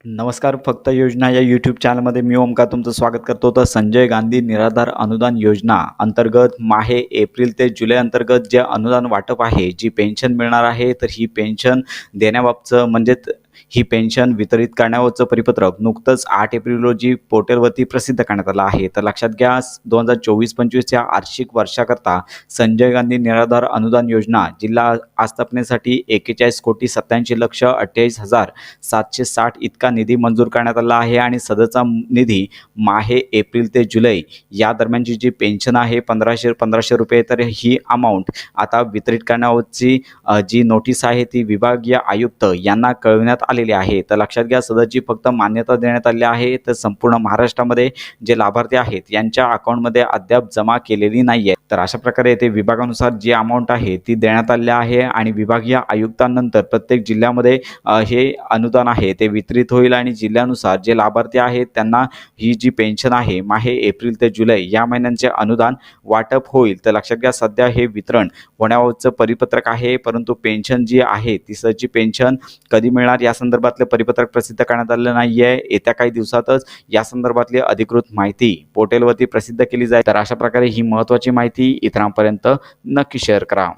नमस्कार. फक्त योजना या यूट्यूब चॅनलमध्ये मी ओमकार तुमचं स्वागत करतो. तर संजय गांधी निराधार अनुदान योजना अंतर्गत माहे एप्रिल ते जुलै अंतर्गत जे अनुदान वाटप आहे, जी पेन्शन मिळणार आहे, तर ही पेन्शन देण्याबाबतचं म्हणजेच ही पेन्शन वितरित करण्यावरचं परिपत्रक नुकतंच 8 एप्रिल रोजी पोर्टलवरती प्रसिद्ध करण्यात आलं आहे. तर लक्षात घ्या, 2024-25 या आर्थिक वर्षाकरता संजय गांधी निराधार अनुदान योजना जिल्हा आस्थापनेसाठी 41,87,28,760 इतका निधी मंजूर करण्यात आला आहे आणि सदरचा निधी माहे एप्रिल ते जुलै या दरम्यानची जी पेन्शन आहे 1500 रुपये, तर ही अमाऊंट आता वितरित करण्याची जी नोटीस आहे ती विभागीय आयुक्त यांना कळविण्यात आलेली आहे. तर लक्षात घ्या, सदरची फक्त मान्यता देण्यात आली आहे, तर संपूर्ण महाराष्ट्रामध्ये जे लाभार्थी आहेत यांच्या अकाउंटमध्ये अद्याप जमा केलेली नाही आहे. तर अशा प्रकारे येथे विभागानुसार जी अमाऊंट आहे ती देण्यात आली आहे आणि विभागीय आयुक्तांनंतर प्रत्येक जिल्ह्यामध्ये हे अनुदान आहे ते वितरित होईल आणि जिल्ह्यानुसार जे लाभार्थी आहेत त्यांना ही जी पेन्शन आहे माहे एप्रिल ते जुलै या महिन्यांचे अनुदान वाटप होईल. तर लक्षात घ्या, सध्या हे वितरण होण्यावरचं परिपत्रक आहे, परंतु पेन्शन जी आहे ती सदरची पेन्शन कधी मिळणार या संदर्भातलं परिपत्रक प्रसिद्ध करण्यात आलेलं नाही आहे. येत्या काही दिवसातच या संदर्भातली अधिकृत माहिती पोर्टलवरती प्रसिद्ध केली जाईल. तर अशा प्रकारे ही महत्त्वाची माहिती इतरांपर्यंत नक्की शेअर करा.